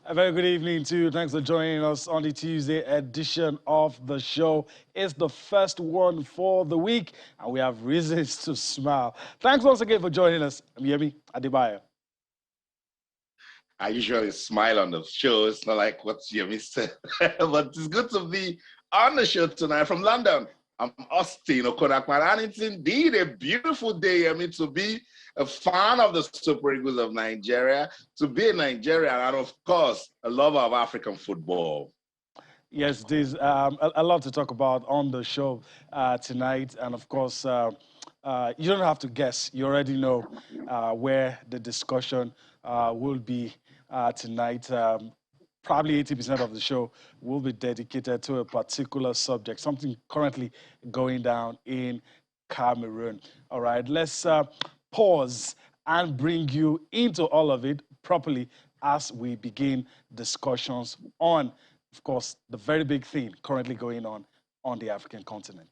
A very good evening to you. Thanks for joining us on the Tuesday edition of the show. It's the first one for the week, and we have reasons to smile. Thanks once again for joining us. I'm Yemi Adebayo. I usually smile on the show. It's not like what Yemi said, but it's good to be on the show tonight from London. I'm Austin Okonakman, and it's indeed a beautiful day, Yemi, to be a fan of the Super Eagles of Nigeria, to be a Nigerian, and of course, a lover of African football. Yes, there's a lot to talk about on the show tonight. And of course, you don't have to guess. You already know where the discussion will be tonight. Probably 80% of the show will be dedicated to a particular subject, something currently going down in Cameroon. All right, let's pause and bring you into all of it properly as we begin discussions on, of course, the very big thing currently going on the African continent.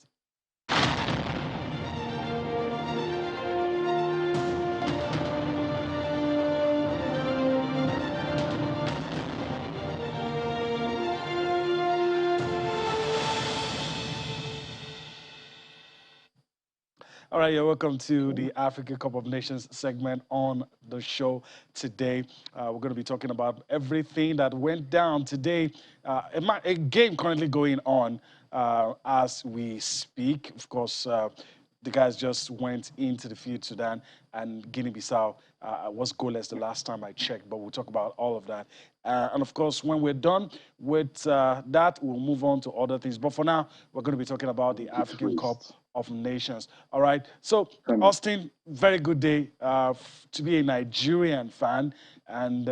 All right, you're welcome to the Africa Cup of Nations segment on the show today. We're going to be talking about everything that went down today. A game currently going on as we speak. Of course, the guys just went into the field, Sudan and Guinea-Bissau was goalless the last time I checked, but we'll talk about all of that. And of course, when we're done with that, we'll move on to other things. But for now, we're going to be talking about the African Cup of Nations. All right. So, Austin, very good day to be a Nigerian fan, and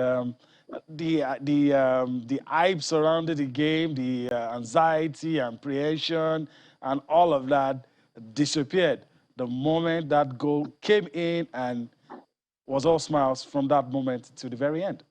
the hype surrounding the game, the anxiety, apprehension, and all of that disappeared the moment that goal came in, and was all smiles from that moment to the very end.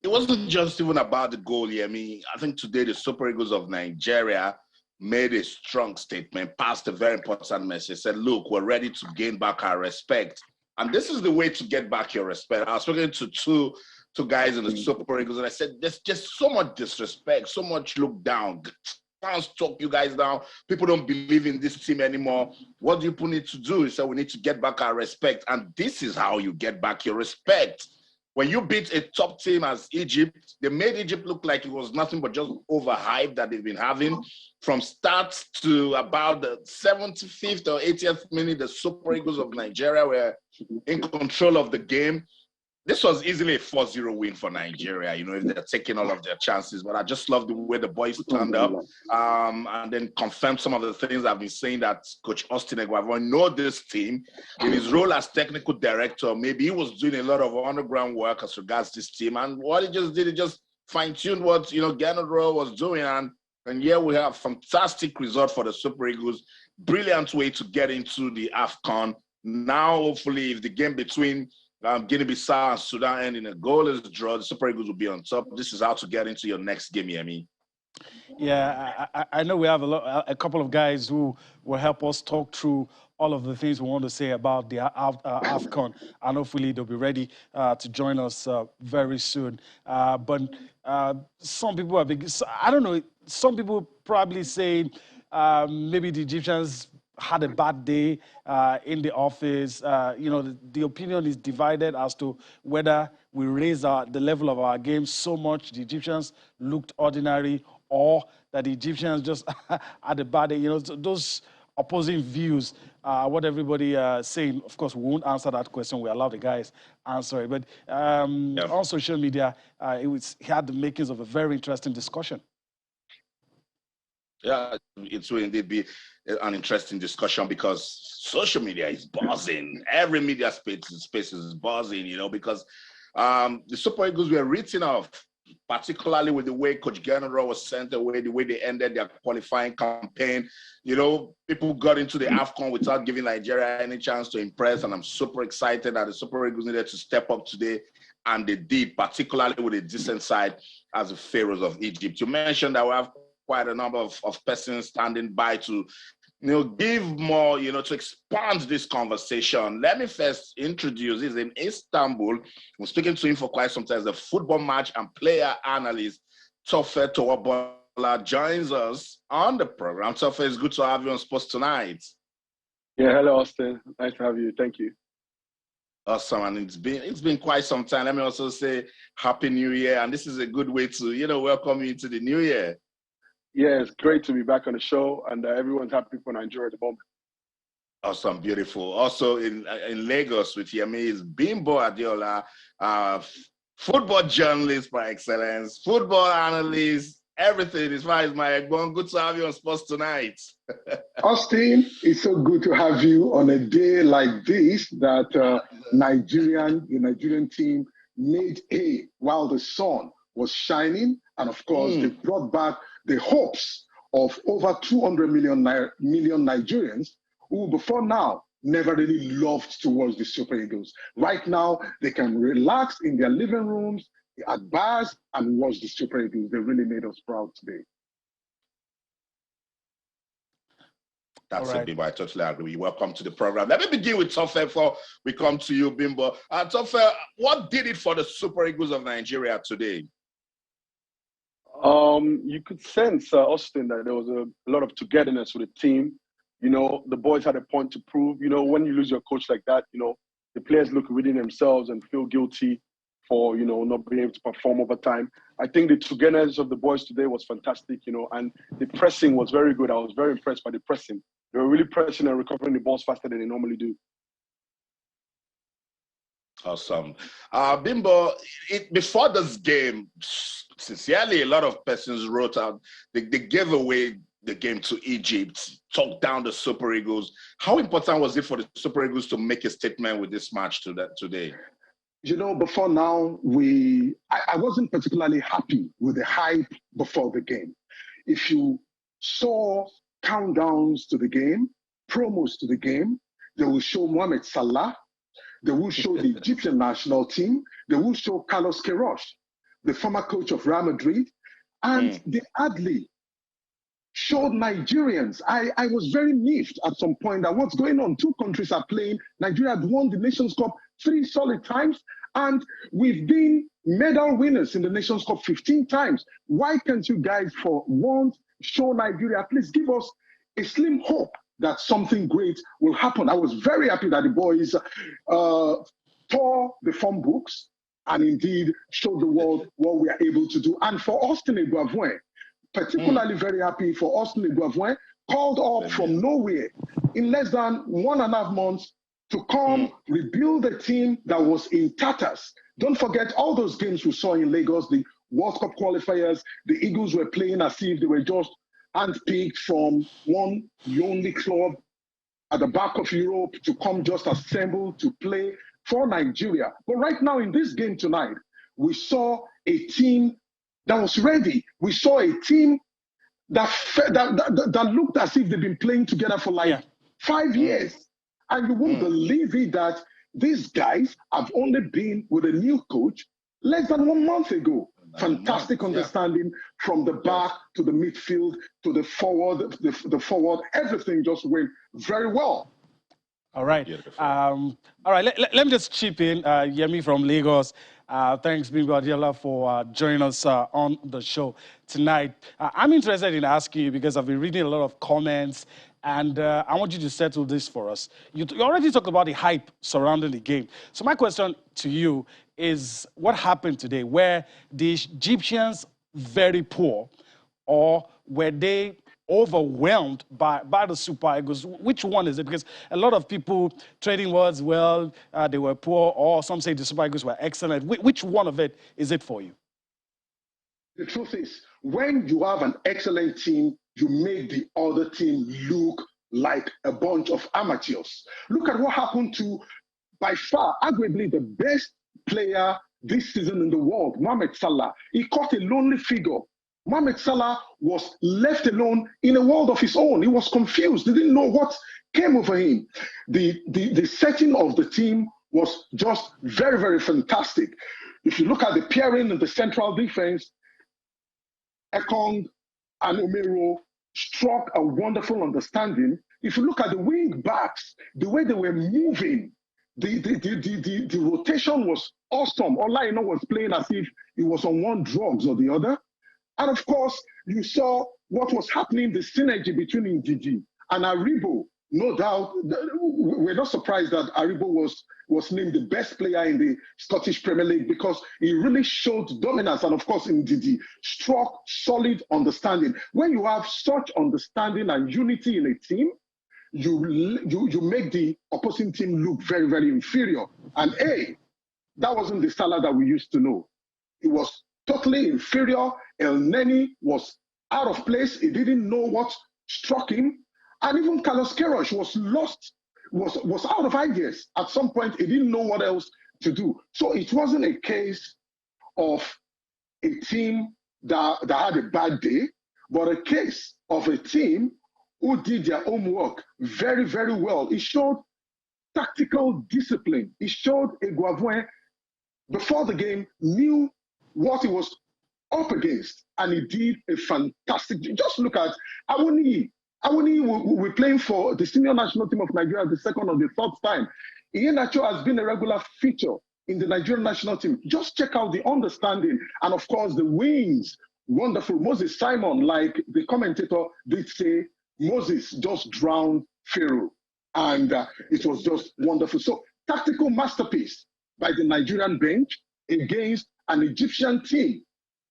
It wasn't just even about the goal, Yemi. I think today the Super Eagles of Nigeria made a strong statement, passed a very important message, said, look, we're ready to gain back our respect. And this is the way to get back your respect. I was speaking to two guys in the Super Eagles, and I said, there's just so much disrespect, so much look down. Fans talk you guys down. People don't believe in this team anymore. What do you need to do? He said, we need to get back our respect. And this is how you get back your respect. When you beat a top team as Egypt, they made Egypt look like it was nothing but just overhyped that they've been having. From start to about the 75th or 80th minute, the Super Eagles of Nigeria were in control of the game. This was easily a 4-0 win for Nigeria, you know, if they're taking all of their chances. But I just love the way the boys turned up and then confirmed some of the things I've been saying, that Coach Austin Eguavoen knows this team. In his role as technical director, maybe he was doing a lot of underground work as regards this team. And what he just did, he just fine-tuned what, Garoua was doing. And here we have a fantastic result for the Super Eagles. Brilliant way to get into the AFCON. Now, hopefully, if the game between Guinea-Bissau and Sudan end in a goalless draw, the Super Eagles will be on top. This is how to get into your next game, Yemi. Yeah, I know we have a couple of guys who will help us talk through all of the things we want to say about the AFCON, and hopefully they'll be ready to join us very soon. But some people are big. I don't know. Some people probably say maybe the Egyptians had a bad day in the office. The opinion is divided as to whether we raise the level of our game so much the Egyptians looked ordinary, or that the Egyptians just had a bad day. Those opposing views, what everybody saying. Of course, we won't answer that question. We allow the guys answer it. But on social media, it had the makings of a very interesting discussion. Yeah, it will indeed be an interesting discussion because social media is buzzing. Every media space is buzzing, because the Super Eagles were written off, particularly with the way Coach Garoua was sent away, the way they ended their qualifying campaign. People got into the AFCON without giving Nigeria any chance to impress, and I'm super excited that the Super Eagles needed to step up today, and they did, particularly with a decent side as the Pharaohs of Egypt. You mentioned that we have quite a number of persons standing by to give more, to expand this conversation. Let me first introduce, he's in Istanbul. We're speaking to him for quite some time. The football match and player analyst, Tofe Towabola, joins us on the program. Tofe, it's good to have you on Sports Tonight. Yeah, hello, Austin. Nice to have you. Thank you. Awesome, and it's been quite some time. Let me also say Happy New Year, and this is a good way to, welcome you into the new year. Yeah, it's great to be back on the show, and everyone's happy for Nigeria at the moment. Awesome, beautiful. Also in Lagos with Yemi is Bimbo Adiola, football journalist by excellence, football analyst, everything. As far as my Egbon, good to have you on Sports Tonight. Austin, it's so good to have you on a day like this that the Nigerian team made hay while the sun was shining. And of course, they brought back the hopes of over 200 million Nigerians who before now never really loved to watch the Super Eagles. Right now, they can relax in their living rooms, at bars, and watch the Super Eagles. They really made us proud today. That's it, Bimbo. I totally agree. Welcome to the program. Let me begin with Tofe before we come to you, Bimbo. Tofe, what did it for the Super Eagles of Nigeria today? You could sense, Austin, that there was a lot of togetherness with the team. The boys had a point to prove. When you lose your coach like that, the players look within themselves and feel guilty for, not being able to perform over time. I think the togetherness of the boys today was fantastic, and the pressing was very good. I was very impressed by the pressing. They were really pressing and recovering the balls faster than they normally do. Awesome. Bimbo, before this game, sincerely, a lot of persons wrote out, they gave away the game to Egypt, talked down the Super Eagles. How important was it for the Super Eagles to make a statement with this match today? Before now, I wasn't particularly happy with the hype before the game. If you saw countdowns to the game, promos to the game, they will show Mohamed Salah, they will show the Egyptian national team, they will show Carlos Queiroz, the former coach of Real Madrid, and they hardly showed Nigerians. I was very miffed at some point that what's going on? Two countries are playing. Nigeria had won the Nations Cup 3 solid times, and we've been medal winners in the Nations Cup 15 times. Why can't you guys for once show Nigeria, please give us a slim hope that something great will happen? I was very happy that the boys tore the form books and indeed showed the world what we are able to do. And for Austin Eguavoen, particularly very happy for Austin Eguavoen, called up from nowhere in less than 1.5 months to come rebuild a team that was in tatters. Don't forget all those games we saw in Lagos, the World Cup qualifiers, the Eagles were playing as if they were just handpicked from one lonely club at the back of Europe to come just assembled to play for Nigeria. But right now in this game tonight, we saw a team that was ready. We saw a team that looked as if they've been playing together for 5 years. And you won't believe it that these guys have only been with a new coach less than 1 month ago. Fantastic understanding from the back to the midfield to the forward. Everything just went very well. All right. All right. Let me just chip in. Yemi from Lagos. Thanks, Bimbo Adiola, for joining us on the show tonight. I'm interested in asking you because I've been reading a lot of comments, and I want you to settle this for us. You already talked about the hype surrounding the game. So my question to you is, what happened today? Were the Egyptians very poor, or were they overwhelmed by the Super Eagles? Which one is it? Because a lot of people trading words, they were poor, or some say the Super Eagles were excellent. Which one of it is it for you? The truth is, when you have an excellent team, you make the other team look like a bunch of amateurs. Look at what happened to, by far, arguably the best player this season in the world, Mohamed Salah. He caught a lonely figure. Mohamed Salah was left alone in a world of his own. He was confused. He didn't know what came over him. The setting of the team was just very, very fantastic. If you look at the pairing in the central defense, Ekong and Omero struck a wonderful understanding. if you look at the wing backs, the way they were moving, the rotation was awesome. Olaino was playing as if he was on one drugs or the other. And of course, you saw what was happening, the synergy between Ndidi and Aribo. No doubt, we're not surprised that Aribo was named the best player in the Scottish Premier League because he really showed dominance. And of course, Ndidi struck solid understanding. When you have such understanding and unity in a team, you make the opposing team look very, very inferior. And that wasn't the Salah that we used to know. It was totally inferior. El Neni was out of place. He didn't know what struck him. And even Carlos Queiroz was lost, was out of ideas. At some point, he didn't know what else to do. So it wasn't a case of a team that had a bad day, but a case of a team who did their homework very, very well. It showed tactical discipline. It showed Iguavoin, before the game, knew what he was up against, and he did a fantastic job. Just look at Awoniyi. Awoniyi will be playing for the senior national team of Nigeria the second or the third time. Iheanacho has been a regular feature in the Nigerian national team. Just check out the understanding, and of course, the wings. Wonderful. Moses Simon, like the commentator did say, Moses just drowned Pharaoh, and it was just wonderful. So, tactical masterpiece by the Nigerian bench against an Egyptian team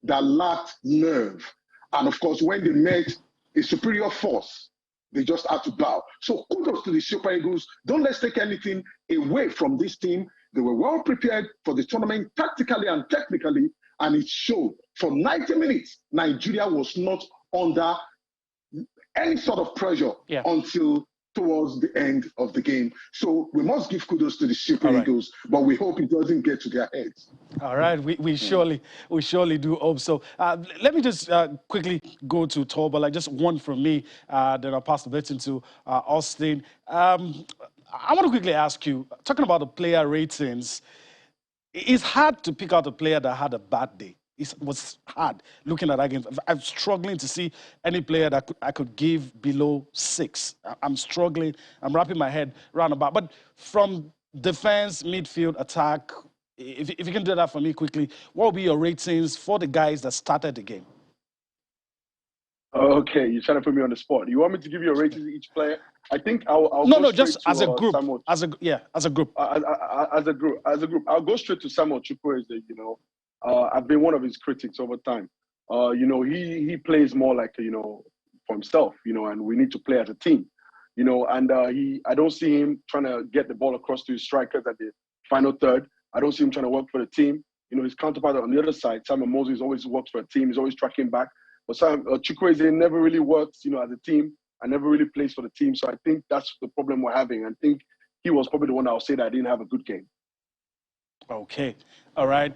that lacked nerve. And of course, when they met a superior force, they just had to bow. So kudos to the Super Eagles. Don't let's take anything away from this team. They were well prepared for the tournament tactically and technically, and it showed. For 90 minutes, Nigeria was not under any sort of pressure until towards the end of the game. So we must give kudos to the Super Eagles, but we hope it doesn't get to their heads. All right, we surely do hope so. Let me just quickly go to Toba, just one from me, then I'll pass the baton to Austin. I want to quickly ask you, talking about the player ratings, it's hard to pick out a player that had a bad day. It was hard looking at that game. I'm struggling to see any player that I could give below 6. I'm struggling. I'm wrapping my head around about. But from defense, midfield, attack, if you can do that for me quickly, what will be your ratings for the guys that started the game? Okay, you're trying to put me on the spot. You want me to give you a rating to each player? I think I'll no, go just to, as a group. Samuel. As a group. As a group. I'll go straight to Samuel Chukwueze. I've been one of his critics over time. He plays more like for himself. And we need to play as a team. And I don't see him trying to get the ball across to his strikers at the final third. I don't see him trying to work for the team. His counterpart on the other side, Simon Moses, always works for a team. He's always tracking back. But Chukwueze never really works, as a team and never really plays for the team. So I think that's the problem we're having. I think he was probably the one that will say that I didn't have a good game. Okay. All right.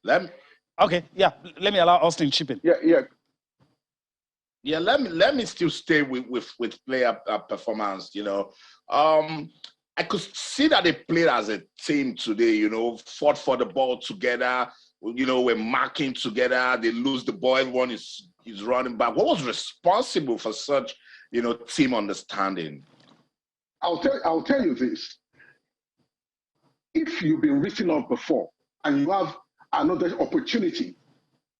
Let me allow Austin chip in. Yeah, let me still stay with player performance. I could see that they played as a team today. Fought for the ball together. We're marking together. They lose the ball. Everyone is running back. What was responsible for such team understanding? I'll tell you this. If you've been written off before and you have another opportunity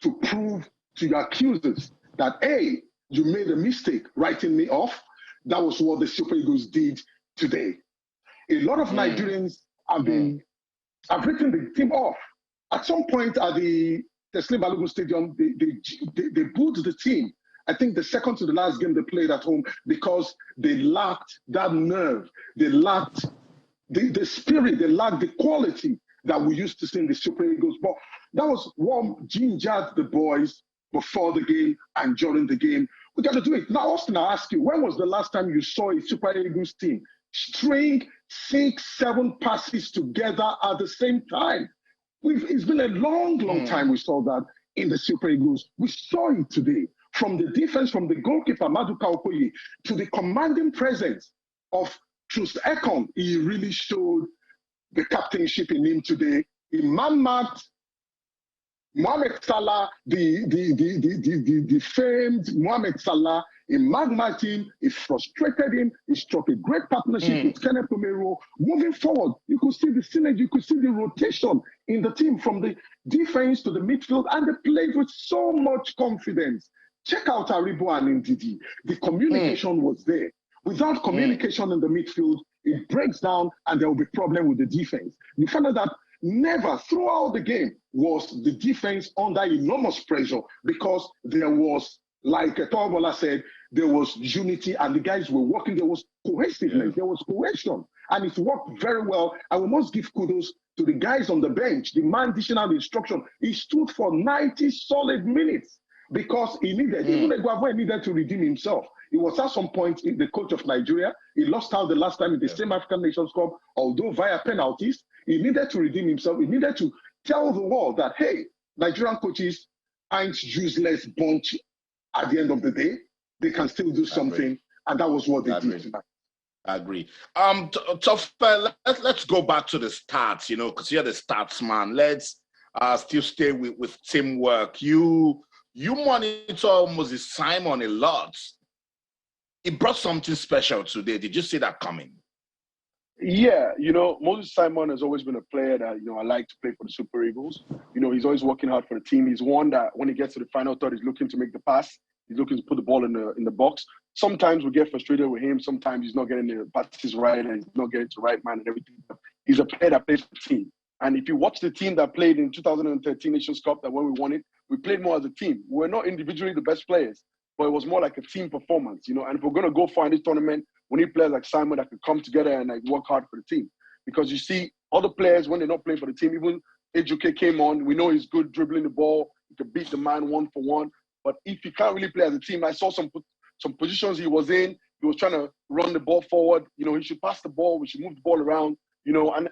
to prove to your accusers that, A, you made a mistake writing me off, that was what the Super Eagles did today. A lot of Nigerians have written the team off. At some point at the Teslim Balogun Stadium, they booed the team. I think the second to the last game they played at home because they lacked that nerve. They lacked the spirit. They lacked the quality that we used to see in the Super Eagles. But that was what gingered the boys before the game and during the game. We got to do it. Now, Austin, I ask you, when was the last time you saw a Super Eagles team string 6, 7 passes together at the same time? It's been a long time we saw that in the Super Eagles. We saw it today. From the defense, from the goalkeeper, Maduka Okoye, to the commanding presence of Trust Ekong. He really showed the captainship in him today. He man-marked Mohamed Salah, the famed Mohamed Salah, in Magma team, it frustrated him. He struck a great partnership with Kenneth Romero. Moving forward, you could see the synergy, you could see the rotation in the team from the defense to the midfield, and they played with so much confidence. Check out Aribo and Ndidi. The communication was there. Without communication in the midfield, it breaks down and there will be problem with the defense. You find out that never throughout the game was the defense under enormous pressure because there was, like Tobola said, there was unity and the guys were working. There was cohesiveness, there was cohesion, and it worked very well. And we must give kudos to the guys on the bench. The man dishing out the instruction, he stood for 90 solid minutes because he needed, even Eguavoen needed to redeem himself. It was at some point in the coach of Nigeria. He lost out the last time in the same African Nations Cup, although via penalties. He needed to redeem himself. He needed to tell the world that, hey, Nigerian coaches aren't useless bunch at the end of the day. They can still do something. And that was what they did tonight. I agree. Let's go back to the stats, you know, because you're the stats man. Let's still stay with teamwork. You monitor Moses Simon a lot. He brought something special today. Did you see that coming? Yeah, you know, Moses Simon has always been a player that, you know, I like to play for the Super Eagles. You know, he's always working hard for the team. He's one that when he gets to the final third, he's looking to make the pass. He's looking to put the ball in the box. Sometimes we get frustrated with him. Sometimes he's not getting the passes right and he's not getting to the right man and everything. But he's a player that plays for the team. And if you watch the team that played in 2013 Nations Cup, that when we won it, we played more as a team. We're not individually the best players, but it was more like a team performance, you know. And if we're going to go far in this tournament, we need players like Simon that can come together and like work hard for the team. Because you see, other players, when they're not playing for the team, even Ejuke came on, we know he's good dribbling the ball. He can beat the man 1-for-1. But if he can't really play as a team, I saw some positions he was in. He was trying to run the ball forward. You know, he should pass the ball. We should move the ball around. You know, and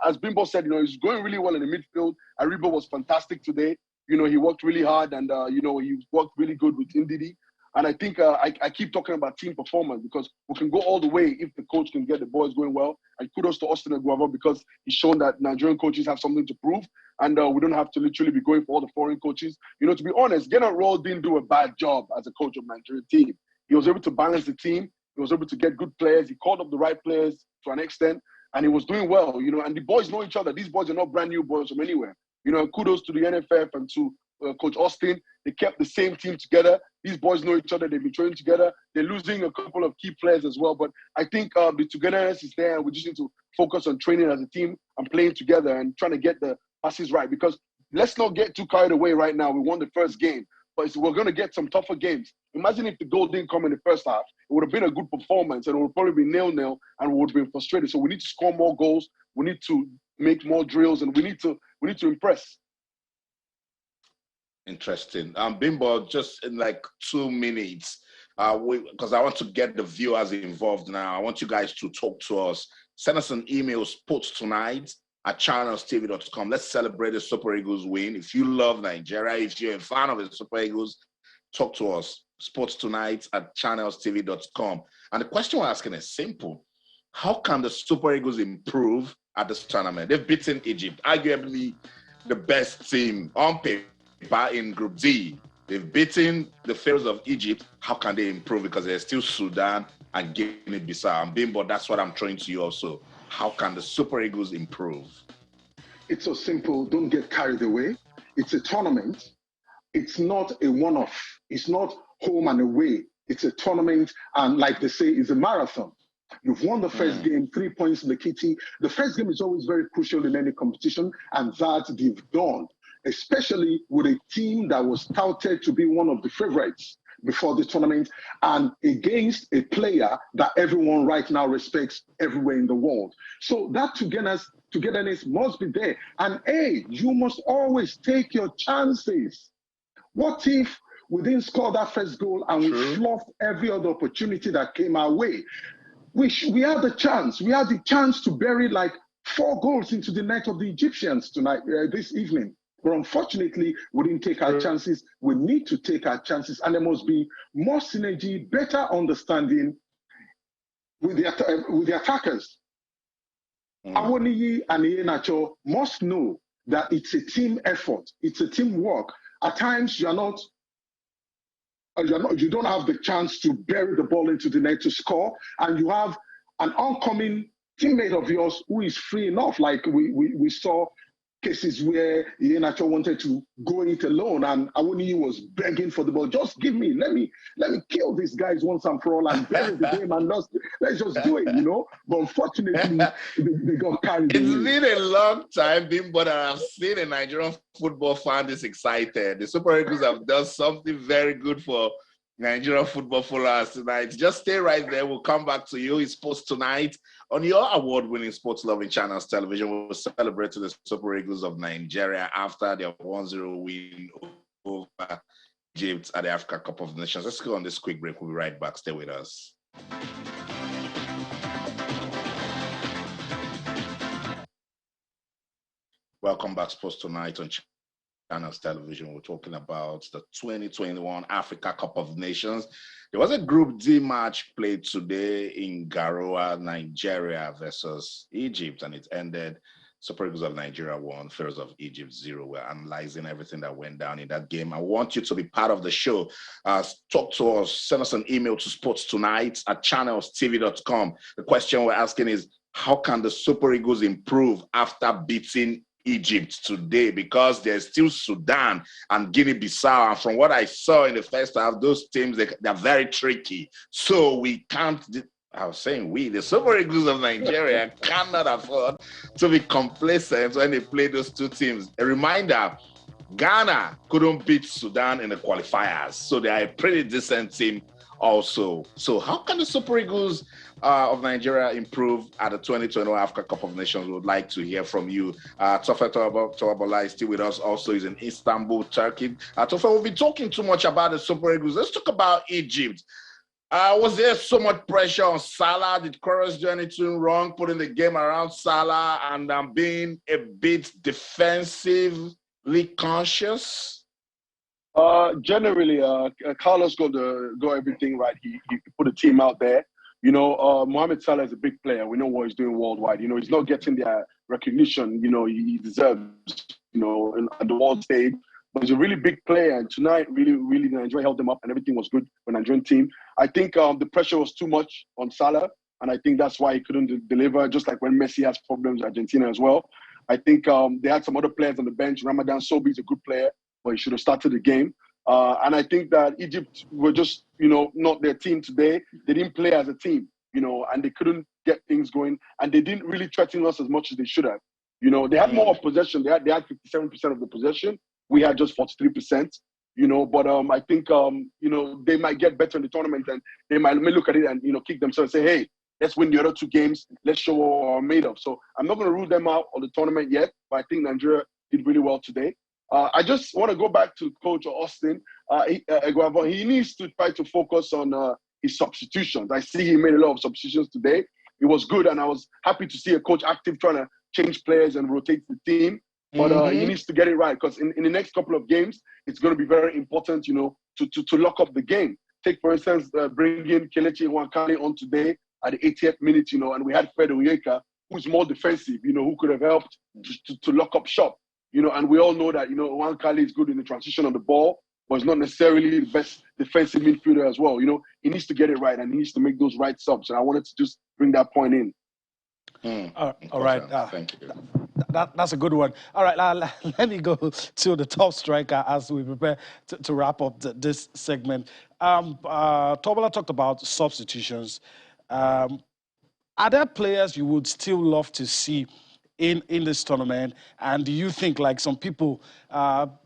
as Bimbo said, you know, he's going really well in the midfield. Aribo was fantastic today. You know, he worked really hard and, you know, he worked really good with Ndidi. And I think I keep talking about team performance because we can go all the way if the coach can get the boys going well. And kudos to Austin Eguavoen because he's shown that Nigerian coaches have something to prove. And we don't have to literally be going for all the foreign coaches. You know, to be honest, Gennaro Rowe didn't do a bad job as a coach of Nigerian team. He was able to balance the team. He was able to get good players. He called up the right players to an extent. And he was doing well, you know. And the boys know each other. These boys are not brand new boys from anywhere. You know, kudos to the NFF and to Coach Austin. They kept the same team together. These boys know each other. They've been training together. They're losing a couple of key players as well. But I think the togetherness is there. We just need to focus on training as a team and playing together and trying to get the passes right. Because let's not get too carried away right now. We won the first game. But we're going to get some tougher games. Imagine if the goal didn't come in the first half. It would have been a good performance and it would probably be 0-0 and we would have been frustrated. So we need to score more goals. We need to make more drills and we need to impress. Interesting. Bimbo, just in like 2 minutes, because I want to get the viewers involved now. I want you guys to talk to us. Send us an email, sportstonight@channelstv.com. Let's celebrate the Super Eagles win. If you love Nigeria, if you're a fan of the Super Eagles, talk to us. sportstonight@channelstv.com. And the question we're asking is simple. How can the Super Eagles improve at this tournament? They've beaten Egypt, arguably the best team on paper in Group D. They've beaten the Pharaohs of Egypt. How can they improve? Because there's still Sudan and Guinea-Bissau. And Bimbo, that's what I'm throwing to you also. How can the Super Eagles improve? It's so simple. Don't get carried away. It's a tournament. It's not a one-off. It's not home and away. It's a tournament. And like they say, it's a marathon. You've won the first game, 3 points in the kitty. The first game is always very crucial in any competition, and that they've done, especially with a team that was touted to be one of the favorites before the tournament and against a player that everyone right now respects everywhere in the world. So that togetherness must be there. And hey, you must always take your chances. What if we didn't score that first goal and we fluffed every other opportunity that came our way? We had the chance. We had the chance to bury like 4 goals into the net of the Egyptians tonight, this evening. But unfortunately, we didn't take our chances. We need to take our chances. And there must be more synergy, better understanding with the attackers. Awoniyi and Iheanacho must know that it's a team effort, it's a teamwork. At times, you don't have the chance to bury the ball into the net to score, and you have an oncoming teammate of yours who is free enough. Like we saw cases where Iheanacho wanted to go it alone, and Awoniyi was begging for the ball. Just give me, let me kill these guys once and for all and bury the game, and let's just do it, But unfortunately, they got carried away. It's been a long time, but I've seen a Nigerian football fan this excited. The Super Eagles have done something very good for Nigerian football followers tonight. Just stay right there. We'll come back to you. It's Sports Tonight on your award-winning sports-loving channels television. We'll celebrate the Super Eagles of Nigeria after their 1-0 win over Egypt at the Africa Cup of Nations. Let's go on this quick break. We'll be right back. Stay with us. Welcome back, Sports Tonight on Channels Television. We're talking about the 2021 Africa Cup of Nations. There was a Group D match played today in Garoua, Nigeria versus Egypt, and it ended Super Eagles of Nigeria 1, Pharaohs of Egypt 0. We're analyzing everything that went down in that game. I want you to be part of the show. Talk to us. Send us an email to sportstonight@channelstv.com. The question we're asking is, how can the Super Eagles improve after beating Egypt today? Because there's still Sudan and Guinea-Bissau, and from what I saw in the first half, those teams, they're very tricky. So we can't, I was saying the Super Eagles of Nigeria cannot afford to be complacent when they play those two teams. A reminder, Ghana couldn't beat Sudan in the qualifiers, so they are a pretty decent team also. So how can the Super Eagles of Nigeria improve at the 2021 Africa Cup of Nations? We would like to hear from you. Tofa Towabola is still with us. Also, he's in Istanbul, Turkey. Tofa, we've been talking too much about the Super Eagles. Let's talk about Egypt. Was there so much pressure on Salah? Did Queiroz do anything wrong, putting the game around Salah and being a bit defensively conscious? Generally, Carlos got everything right. He put a team out there. Mohamed Salah is a big player. We know what he's doing worldwide. He's not getting the recognition, he deserves, at the world stage. But he's a really big player. And tonight, really, Nigeria held them up and everything was good for the Nigerian team. I think the pressure was too much on Salah. And I think that's why he couldn't deliver, just like when Messi has problems in Argentina as well. I think they had some other players on the bench. Ramadan Sobhi is a good player, but he should have started the game. And I think that Egypt were just, not their team today. They didn't play as a team, and they couldn't get things going. And they didn't really threaten us as much as they should have. They had more possession. They had 57% of the possession. We had just 43%, But I think, they might get better in the tournament, and they might look at it and, kick themselves and say, hey, let's win the other two games. Let's show what we're made of. So I'm not going to rule them out of the tournament yet, but I think Nigeria did really well today. I just want to go back to Coach Austin. He needs to try to focus on his substitutions. I see he made a lot of substitutions today. It was good, and I was happy to see a coach active trying to change players and rotate the team. But he needs to get it right, because in the next couple of games, it's going to be very important, to lock up the game. Take, for instance, bring in Kelechi Nwankale on today at the 80th minute, and we had Fred Onyeka, who's more defensive, who could have helped to lock up shop. And we all know that, Nwankale is good in the transition on the ball, but he's not necessarily the best defensive midfielder as well. He needs to get it right, and he needs to make those right subs. And I wanted to just bring that point in. All right. Thank you. That's a good one. All right, let me go to the top striker as we prepare to wrap up this segment. Tobola talked about substitutions. Are there players you would still love to see in this tournament? And do you think, like some people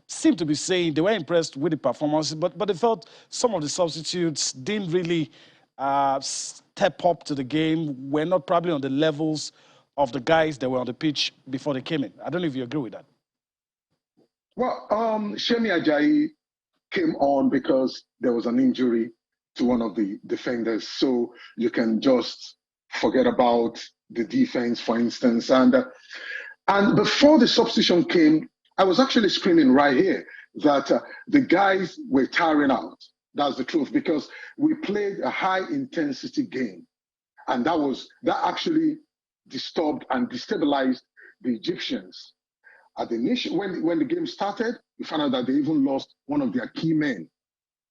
seem to be saying, they were impressed with the performances, but they felt some of the substitutes didn't really step up to the game, were not probably on the levels of the guys that were on the pitch before they came in? I don't know if you agree with that. Well, Shemi Ajayi came on because there was an injury to one of the defenders, so you can just forget about the defense, for instance. And before the substitution came, I was actually screaming right here that the guys were tiring out. That's the truth, because we played a high-intensity game, and that actually disturbed and destabilized the Egyptians. At the nation, when the game started, we found out that they even lost one of their key men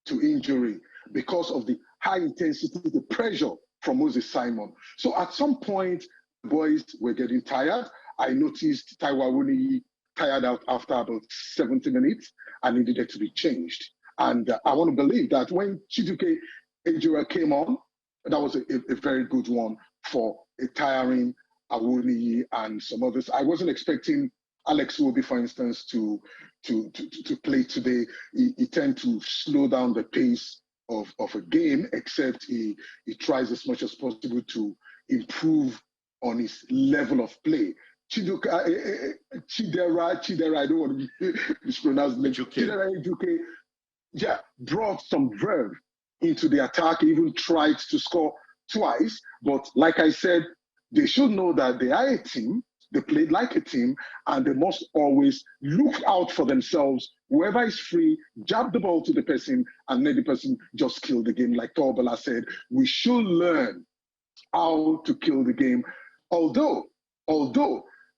to injury because of the high intensity, the pressure from Moses Simon. So at some point, the boys were getting tired. I noticed Taiwo Awoniyi tired out after about 70 minutes and he needed to be changed. And I want to believe that when Chiduke Ejura came on, that was a very good one for a tiring Awoniyi and some others. I wasn't expecting Alex Iwobi, for instance, to play today. He tend to slow down the pace of a game, except he tries as much as possible to improve on his level of play. Chidera, I don't want to mispronounce the name. Chidera Ejuke, yeah, brought some verve into the attack, even tried to score twice. But like I said, they should know that they are a team, they played like a team, and they must always look out for themselves. Whoever is free, jab the ball to the person, and let the person just kill the game. Like Torbala said, we should learn how to kill the game. Although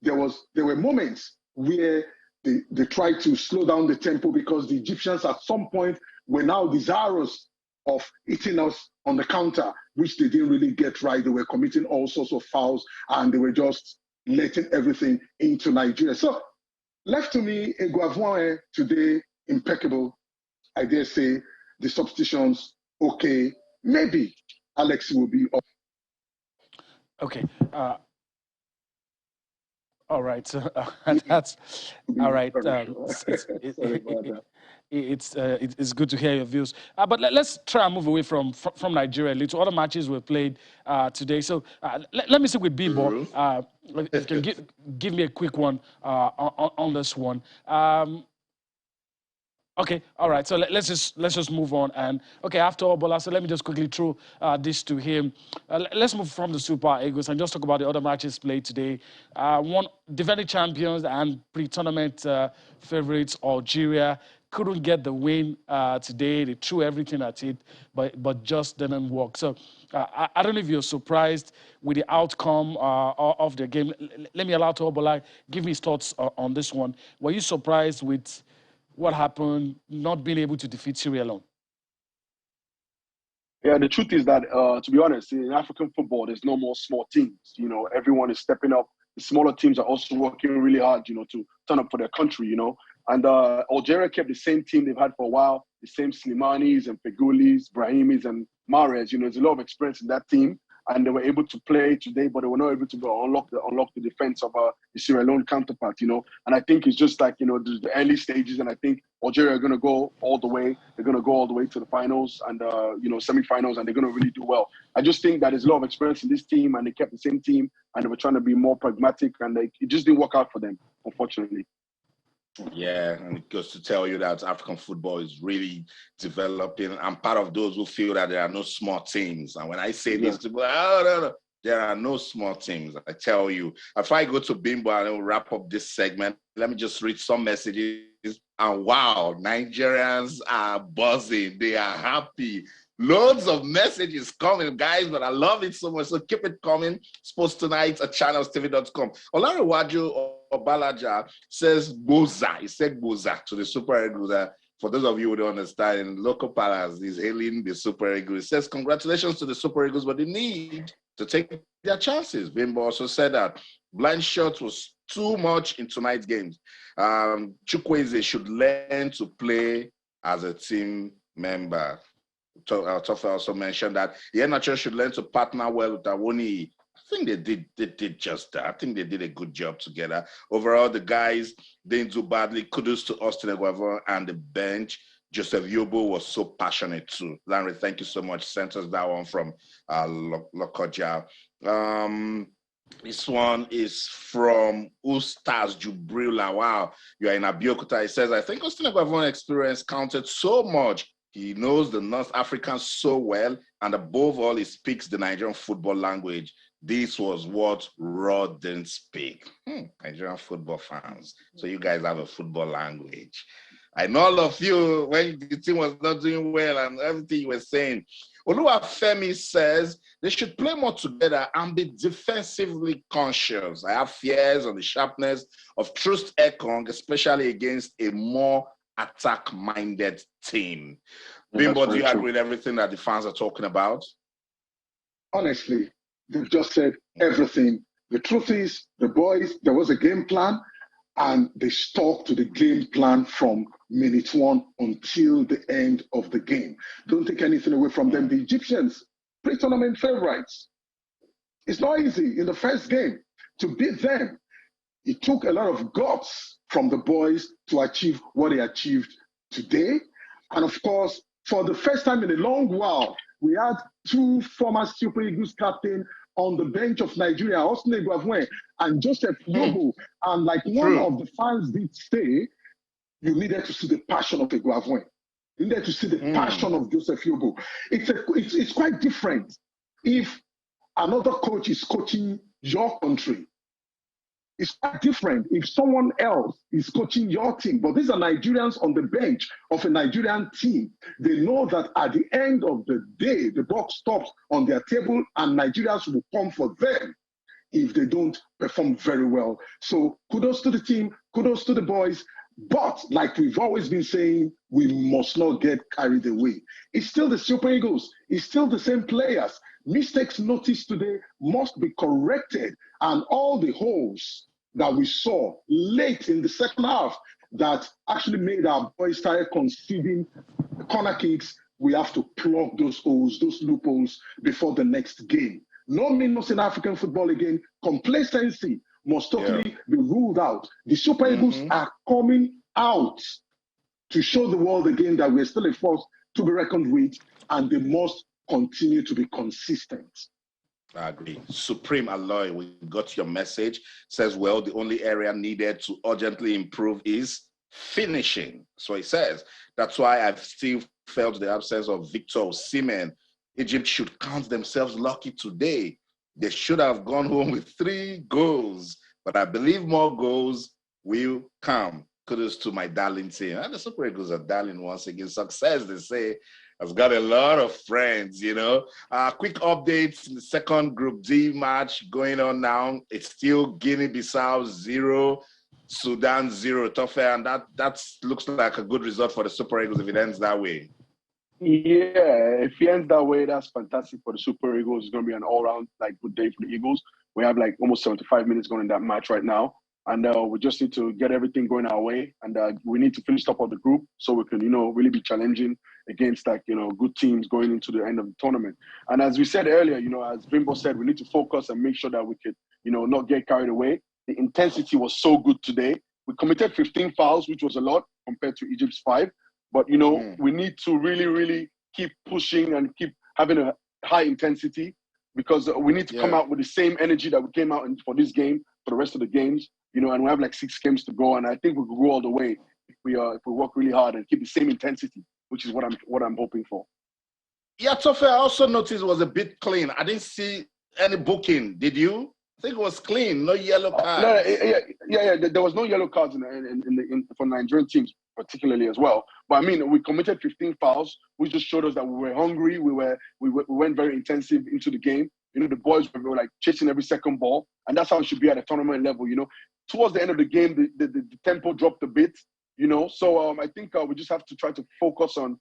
there were moments where they tried to slow down the tempo because the Egyptians at some point were now desirous of hitting us on the counter, which they didn't really get right. They were committing all sorts of fouls and they were just letting everything into Nigeria. So left to me, Eguavoin today, impeccable. I dare say the substitutions, okay. Maybe Alex will be up. Okay. All right. So that's all right. It's good to hear your views. But let's try and move away from Nigeria a little. Other matches were played today. So let me stick with Bimbo. If you can give me a quick one on this one. Okay, all right. So let's just move on. And okay, after all, Bola, so let me just quickly throw this to him. Let's move from the Super Eagles and just talk about the other matches played today. One defending champions and pre-tournament favorites, Algeria, couldn't get the win today. They threw everything at it, but just didn't work. So I don't know if you're surprised with the outcome of the game. Let me allow Tobola give me his thoughts on this one. Were you surprised with what happened, not being able to defeat Sierra Leone? Yeah, the truth is that, to be honest, in African football, there's no more small teams. You know, everyone is stepping up. The smaller teams are also working really hard, you know, to turn up for their country, you know. And Algeria kept the same team they've had for a while, the same Slimanis and Fegulis, Brahimis and Mahrez. You know, there's a lot of experience in that team. And they were able to play today, but they were not able to unlock the defense of the Sierra Leone counterpart, you know. And I think it's just like, you know, the early stages, and I think Algeria are going to go all the way. They're going to go all the way to the finals and, you know, semi-finals, and they're going to really do well. I just think that there's a lot of experience in this team, and they kept the same team, and they were trying to be more pragmatic, and it just didn't work out for them, unfortunately. Yeah, and it goes to tell you that African football is really developing. I'm part of those who feel that there are no small teams. And when I say this, to go, oh, no, there are no small teams. I tell you, if I go to Bimbo and I'll wrap up this segment, let me just read some messages. And wow, Nigerians are buzzing. They are happy. Loads of messages coming, guys, but I love it so much. So keep it coming. Sports Tonight at channelstv.com. Olarewaju Obalaja says Boza. He said Boza to the Super Eagles. For those of you who don't understand, in local palace, he's hailing the Super Eagles. He says, congratulations to the Super Eagles, but they need to take their chances. Bimbo also said that blind shots was too much in tonight's games. Chukwueze should learn to play as a team member. Tofa also mentioned that Iheanacho should learn to partner well with Awoniyi. I think they did just that. I think they did a good job together. Overall, the guys didn't do badly. Kudos to Austin Eguavoen and the bench. Joseph Yobo was so passionate too. Larry, thank you so much. Sent us that one from Lokoja. This one is from Ustaz Jubrila. Wow, you are in Abiyokuta. He says, I think Austin Eguavoen's experience counted so much. He knows the North Africans so well, and above all, he speaks the Nigerian football language. This was what Rod didn't speak. Nigerian football fans. So you guys have a football language. I know all of you, when the team was not doing well and everything you were saying. Oluwafemi says they should play more together and be defensively conscious. I have fears on the sharpness of Trust Ekong, especially against a more attack-minded team. Bimbo, do you agree with everything that the fans are talking about? Honestly, they've just said everything. The truth is, the boys, there was a game plan, and they stuck to the game plan from minute 1 until the end of the game. Don't take anything away from them. The Egyptians, pre-tournament favorites. It's not easy in the first game to beat them. It took a lot of guts from the boys to achieve what they achieved today. And of course, for the first time in a long while, we had 2 former Super Eagles captains on the bench of Nigeria, Austin Eguavoen and Joseph Yobo. And like one of the fans did say, you needed to see the passion of Eguavoen. You needed to see the passion of Joseph Yobo. It's quite different if another coach is coaching your country. It's quite different if someone else is coaching your team. But these are Nigerians on the bench of a Nigerian team. They know that at the end of the day, the buck stops on their table and Nigerians will come for them if they don't perform very well. So kudos to the team, kudos to the boys. But like we've always been saying, we must not get carried away. It's still the Super Eagles. It's still the same players. Mistakes noticed today must be corrected. And all the holes that we saw late in the second half that actually made our boys start conceding corner kicks, we have to plug those holes, those loopholes before the next game. No minus in African football again. Complacency must totally be ruled out. The Super Eagles are coming out to show the world again that we're still a force to be reckoned with, and they must continue to be consistent. I agree. Supreme Alloy, we got your message. Says, well, the only area needed to urgently improve is finishing. So he says, that's why I've still felt the absence of Victor Osimhen. Egypt should count themselves lucky today. They should have gone home with 3 goals, but I believe more goals will come. Kudos to my darling team. And the Super Eagles are darling once again. Success, they say, has got a lot of friends, you know. Quick updates in the second Group D match going on now. It's still Guinea-Bissau 0, Sudan 0. Tough, and that looks like a good result for the Super Eagles if it ends that way. Yeah, if it ends that way, that's fantastic for the Super Eagles. It's going to be an all-round good day for the Eagles. We have almost 75 minutes going in that match right now. And we just need to get everything going our way. And we need to finish top of the group so we can, really be challenging against good teams going into the end of the tournament. And as we said earlier, as Bimbo said, we need to focus and make sure that we could, not get carried away. The intensity was so good today. We committed 15 fouls, which was a lot compared to Egypt's 5. But, we need to really, really keep pushing and keep having a high intensity because we need to come out with the same energy that we came out for this game, for the rest of the games, and we have 6 games to go. And I think we could go all the way if we work really hard and keep the same intensity, which is what I'm hoping for. Yeah, Tofe, I also noticed it was a bit clean. I didn't see any booking. Did you? I think it was clean, no yellow cards. Yeah. There was no yellow cards for Nigerian teams particularly as well. But I mean, we committed 15 fouls, which just showed us that we were hungry. We went very intensive into the game. The boys were chasing every second ball, and that's how it should be at a tournament level. Towards the end of the game, the tempo dropped a bit. So I think we just have to try to focus on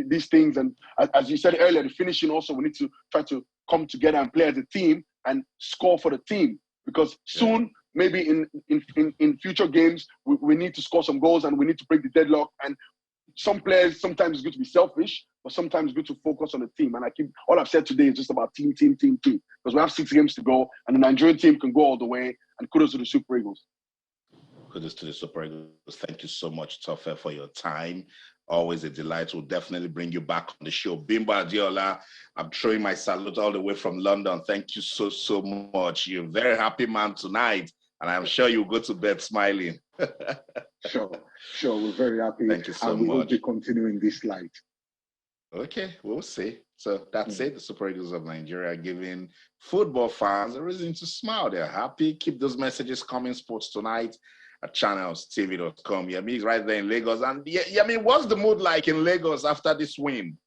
these things. And as you said earlier, the finishing also, we need to try to come together and play as a team and score for the team, because soon, maybe in future games, we need to score some goals and we need to break the deadlock. And some players, sometimes it's good to be selfish, but sometimes it's good to focus on the team. And all I've said today is just about team, because we have 6 games to go and the Nigerian team can go all the way. And kudos to the Super Eagles. Kudos to the Super Eagles. Thank you so much, Tofe, for your time. Always a delight. We'll definitely bring you back on the show. Bimbo Adiola, I'm throwing my salute all the way from London. Thank you so, so much. You're a very happy man tonight, and I'm sure you'll go to bed smiling. Sure. We're very happy. Thank you so much. And we will be continuing this light. Okay, we'll see. So that's it. The Super Eagles of Nigeria giving football fans a reason to smile. They're happy. Keep those messages coming. Sports Tonight at channelstv.com. Yemi is right there in Lagos. And Yemi, what's the mood like in Lagos after this win?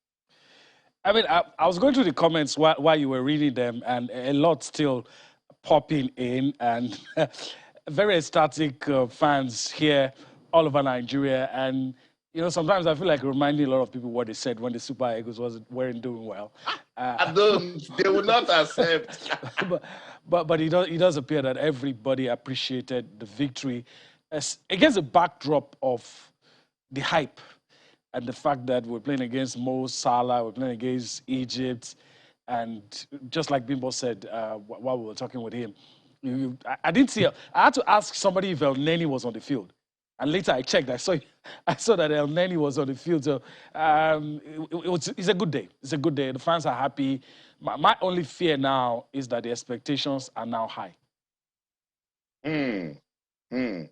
I mean, I was going through the comments while you were reading them, and a lot still popping in, and very ecstatic fans here all over Nigeria. And sometimes I feel like reminding a lot of people what they said when the Super Eagles weren't doing well. I don't. They will not accept. but but it does appear that everybody appreciated the victory against the backdrop of the hype and the fact that we're playing against Mo Salah, we're playing against Egypt, and just like Bimbo said while we were talking with him, I didn't see. I had to ask somebody if El Neni was on the field, and later I checked. I saw that El Neni was on the field. So it's a good day. It's a good day. The fans are happy. My only fear now is that the expectations are now high. Hmm. Hmm.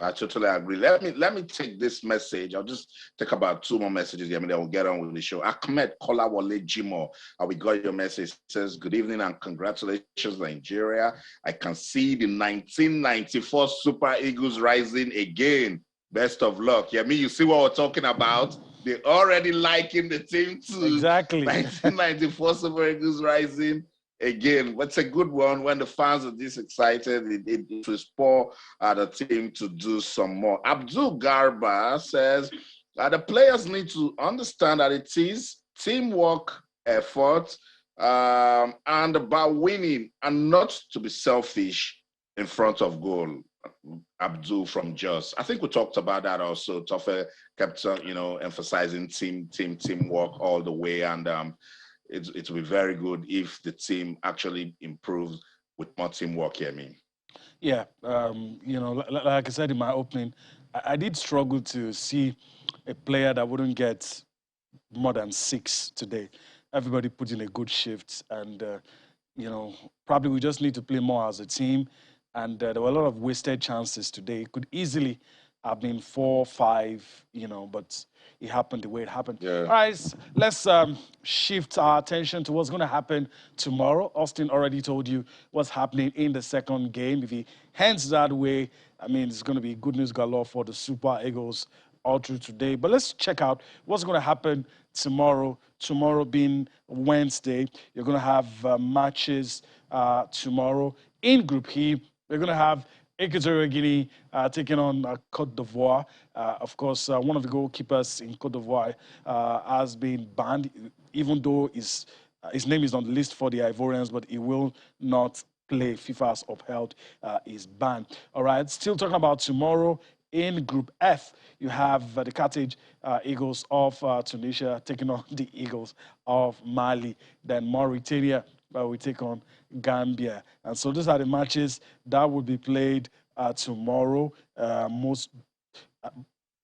I totally agree. Let me take this message. I'll just take about 2 more messages here, and then we'll get on with the show. Ahmed Kolawole Jimo, we got your message. It says, good evening and congratulations, Nigeria. I can see the 1994 Super Eagles rising again. Best of luck. Yeah, you see what we're talking about? They're already liking the team too. Exactly. 1994 Super Eagles rising again. But it's a good one. When the fans are this excited, it will spur the team to do some more. Abdul Garba says the players need to understand that it is teamwork, effort, and about winning, and not to be selfish in front of goal. Abdul from Jos. I think we talked about that also. Toffe kept emphasizing teamwork all the way, and it will be very good if the team actually improves with more teamwork here, Yeah, like I said in my opening, I did struggle to see a player that wouldn't get more than 6 today. Everybody put in a good shift, and probably we just need to play more as a team. And there were a lot of wasted chances today. It could easily have been 4, 5, but it happened the way it happened. Yeah. All right, let's shift our attention to what's going to happen tomorrow. Austin already told you what's happening in the second game. If he hands that way, I mean, it's going to be good news galore for the Super Eagles all through today. But let's check out what's going to happen tomorrow. Tomorrow being Wednesday, you're going to have matches tomorrow in Group E. We're going to have Equatorial Guinea taking on Cote d'Ivoire. Of course, one of the goalkeepers in Cote d'Ivoire has been banned, even though his name is on the list for the Ivorians, but he will not play. FIFA has upheld his ban. All right, still talking about tomorrow. In Group F, you have the Carthage Eagles of Tunisia taking on the Eagles of Mali. Then Mauritania we take on Gambia. And so these are the matches that will be played tomorrow. The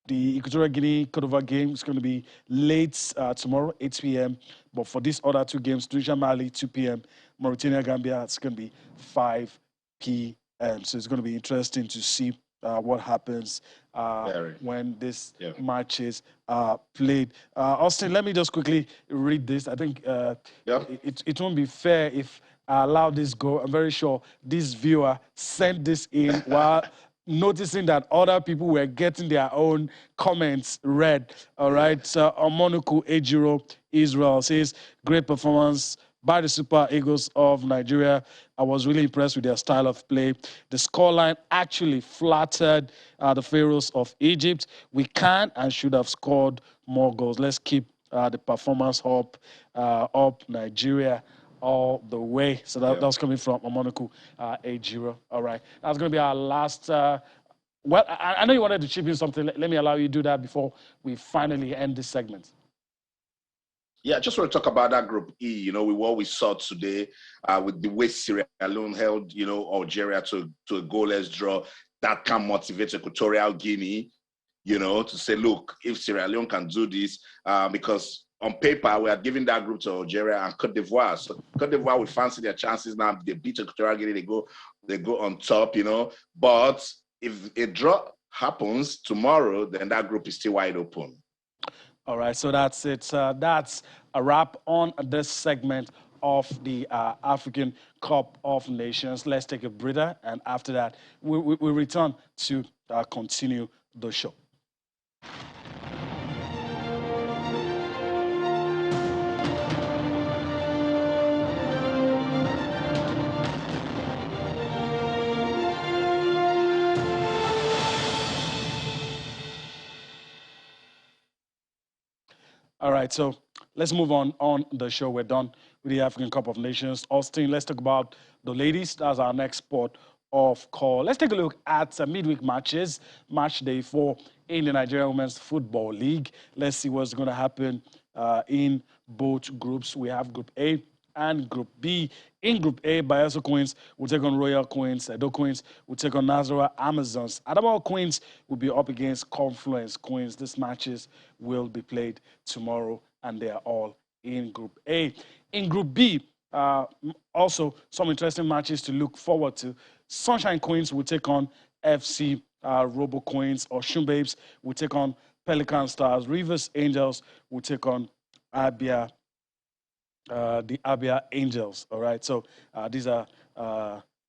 Equatorial Guinea Cote d'Ivoire game is going to be late tomorrow, 8 p.m. But for these other 2 games, Tunisia Mali, 2 p.m., Mauritania Gambia, it's going to be 5 p.m. So it's going to be interesting to see what happens when this matches are played. Austin, let me just quickly read this. I think it won't be fair if I allow this go. I'm very sure this viewer sent this in while noticing that other people were getting their own comments read. All right. So Omonuku Ejiro Israel says, great performance by the Super Eagles of Nigeria. I was really impressed with their style of play. The scoreline actually flattered the Pharaohs of Egypt. We can and should have scored more goals. Let's keep the performance up Nigeria all the way. So that was coming from Omonuku Ejiro. All right. That's going to be our last... well, I know you wanted to chip in something. Let me allow you to do that before we finally end this segment. Yeah, I just want to talk about that Group E, with what we saw today, with the way Sierra Leone held, Algeria to a goalless draw. That can motivate Equatorial Guinea, to say, look, if Sierra Leone can do this, because on paper, we are giving that group to Algeria and Cote d'Ivoire. So Cote d'Ivoire will fancy their chances now. They beat Equatorial Guinea, they go on top, But if a draw happens tomorrow, then that group is still wide open. All right, so that's it. That's a wrap on this segment of the African Cup of Nations. Let's take a breather, and after that, we return to continue the show. All right, so let's move on the show. We're done with the African Cup of Nations. Austin, let's talk about the ladies. That's our next sport of call. Let's take a look at midweek matches, match day 4 in the Nigerian Women's Football League. Let's see what's going to happen in both groups. We have Group A and Group B. In Group A, Bayelsa Queens will take on Royal Queens. Edo Queens will take on Nazareth Amazons. Adamawa Queens will be up against Confluence Queens. These matches will be played tomorrow, and they are all in Group A. In Group B, also some interesting matches to look forward to. Sunshine Queens will take on FC Robo Queens, or Babes will take on Pelican Stars. Rivers Angels will take on Abia the Abia Angels. All right, so these are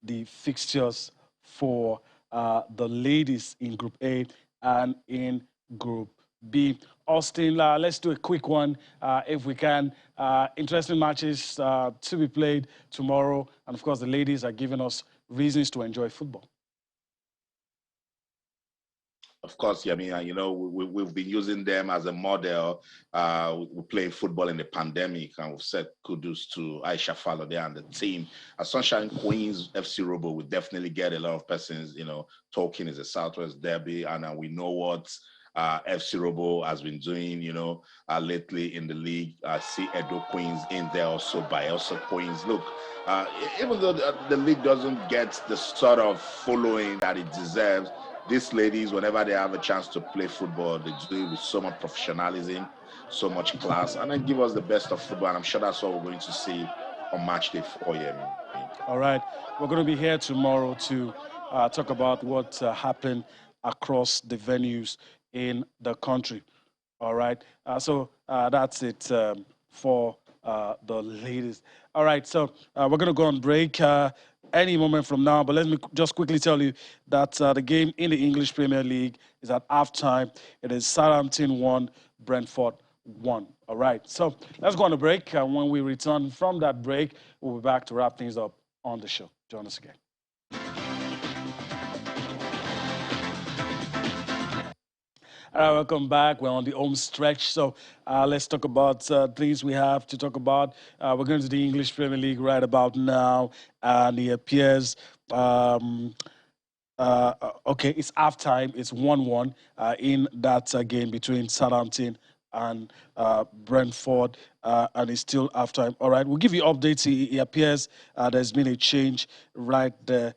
the fixtures for the ladies in Group A and in Group B. Austin, let's do a quick one if we can. Interesting matches to be played tomorrow, and of course, the ladies are giving us reasons to enjoy football. Of course, yeah, I mean, we've been using them as a model. We played football in the pandemic, and we've said kudos to Aisha Falode and the team. Sunshine Queens FC Robo will definitely get a lot of persons, talking is a Southwest derby, and we know what FC Robo has been doing, lately in the league. I see Edo Queens in there also, Bayelsa Queens. Look, even though the league doesn't get the sort of following that it deserves, these ladies, whenever they have a chance to play football, they do it with so much professionalism, so much class, and then give us the best of football. And I'm sure that's what we're going to see on match day 4. Yeah. All right, we're going to be here tomorrow to talk about what happened across the venues in the country. All right, so that's it for the ladies. All right, so we're going to go on break any moment from now, but let me just quickly tell you that the game in the English Premier League is at halftime. It is Southampton 1, Brentford 1. All right, so let's go on a break, and when we return from that break, we'll be back to wrap things up on the show. Join us again. All right, welcome back. We're on the home stretch, so let's talk about things we have to talk about. We're going to the English Premier League right about now, and it appears. Okay, it's halftime. It's 1-1 in that game between Southampton and Brentford, and it's still halftime. All right, we'll give you updates. It appears there's been a change right there.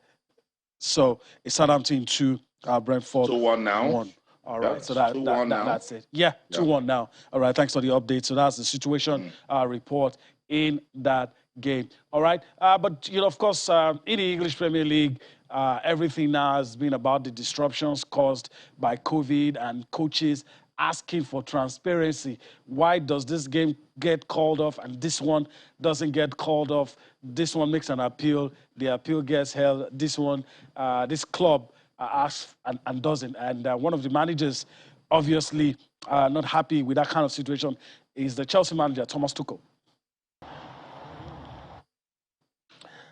So it's Southampton 2, Brentford 2-1 now. 1. All Yeah, right, so that's it. Yeah, 2-1 now. All right, thanks for the update. So that's the situation report in that game. All right, but of course, in the English Premier League, everything now has been about the disruptions caused by COVID and coaches asking for transparency. Why does this game get called off and this one doesn't get called off? This one makes an appeal. The appeal gets held. This one, this club asks and doesn't. And one of the managers, obviously not happy with that kind of situation, is the Chelsea manager, Thomas Tuchel.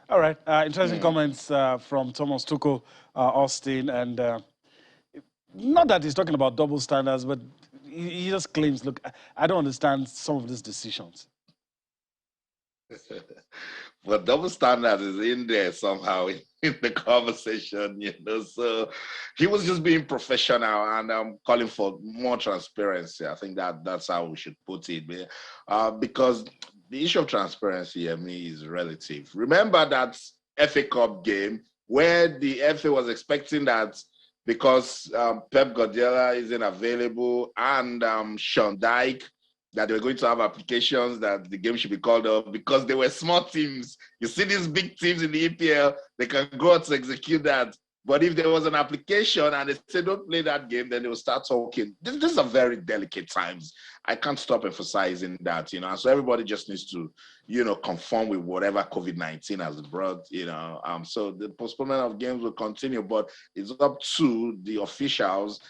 All right, interesting comments from Thomas Tuchel, Austin, and not that he's talking about double standards, but he just claims, look, I don't understand some of these decisions. But double standard is in there somehow in the conversation, So he was just being professional and calling for more transparency. I think that's how we should put it. Because the issue of transparency, is relative. Remember that FA Cup game where the FA was expecting that because Pep Guardiola isn't available and Sean Dyche, that they were going to have applications that the game should be called off because they were small teams. You see these big teams in the EPL, they can go out to execute that. But if there was an application and they said don't play that game, then they will start talking. These are very delicate times. I can't stop emphasizing that, and so everybody just needs to, conform with whatever COVID-19 has brought, So the postponement of games will continue, but it's up to the officials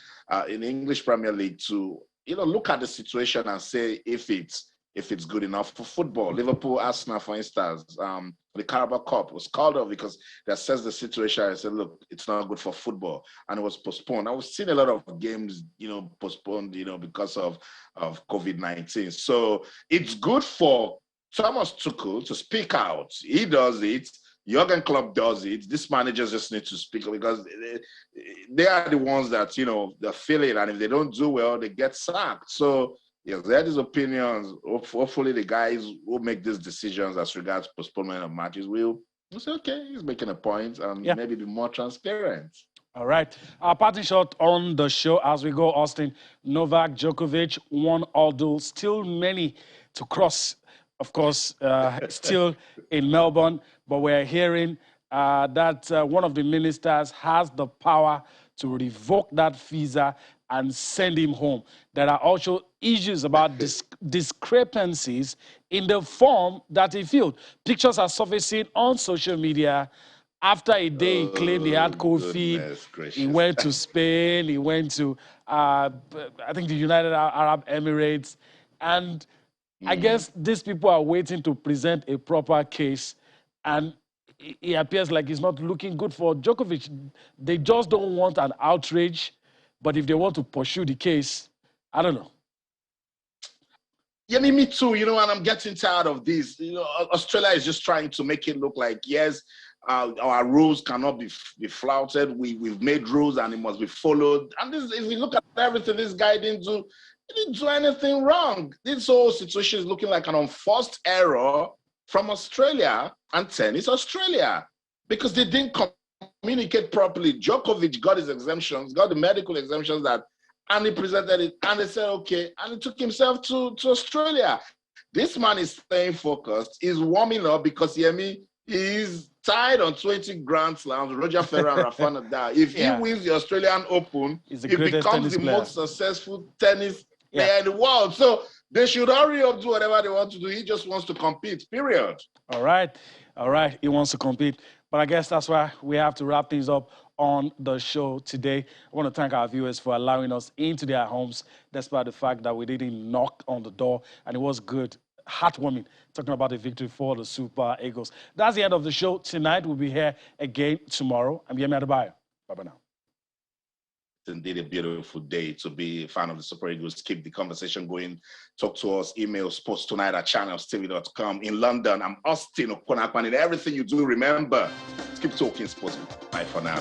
in the English Premier League to look at the situation and say if it's if it's good enough for football. Liverpool, Arsenal, for instance, the Carabao Cup was called off because they assessed the situation and said, look, it's not good for football. And it was postponed. I was seeing a lot of games, postponed, because of COVID-19. So it's good for Thomas Tuchel to speak out. He does it. Jurgen Klopp does it. These managers just need to speak because they are the ones that, they're feeling. And if they don't do well, they get sacked. So, yes, they had these opinions. Hopefully, the guys who make these decisions as regards postponement of matches will say, okay, he's making a point and maybe be more transparent. All right. Our parting shot on the show as we go, Austin. Novak Djokovic won all duels. Still many to cross, of course, still in Melbourne. But we're hearing that one of the ministers has the power to revoke that visa and send him home. There are also issues about discrepancies in the form that he filled. Pictures are surfacing on social media. After a day, he claimed he had COVID. He went to Spain. He went to, I think, the United Arab Emirates. And I guess these people are waiting to present a proper case. And it appears like it's not looking good for Djokovic. They just don't want an outrage. But if they want to pursue the case, I don't know. Yeah, me too, and I'm getting tired of this. Australia is just trying to make it look like, yes, our rules cannot be flouted. We've made rules and it must be followed. And this, if you look at everything, this guy didn't do anything wrong. This whole situation is looking like an unforced error from Australia and Tennis Australia because they didn't communicate properly. Djokovic got his exemptions, got the medical exemptions and he presented it, and they said, okay, and he took himself to Australia. This man is staying focused. He's warming up because, he's tied on 20 Grand Slams, Roger Federer and Rafa Nadal. If he wins the Australian Open, he becomes the most successful tennis player in the world. So they should hurry up, do whatever they want to do. He just wants to compete, period. All right. He wants to compete. But I guess that's why we have to wrap things up on the show today. I want to thank our viewers for allowing us into their homes, despite the fact that we didn't knock on the door. And it was good, heartwarming, talking about the victory for the Super Eagles. That's the end of the show tonight. We'll be here again tomorrow. I'm Yemi Adebayo. Bye-bye now. It's indeed a beautiful day to be a fan of the Super Eagles. Keep the conversation going. Talk to us. Email sportstonight@channelstv.com. In London, I'm Austin Okonakwan. In everything you do, remember, keep talking sports. Bye for now.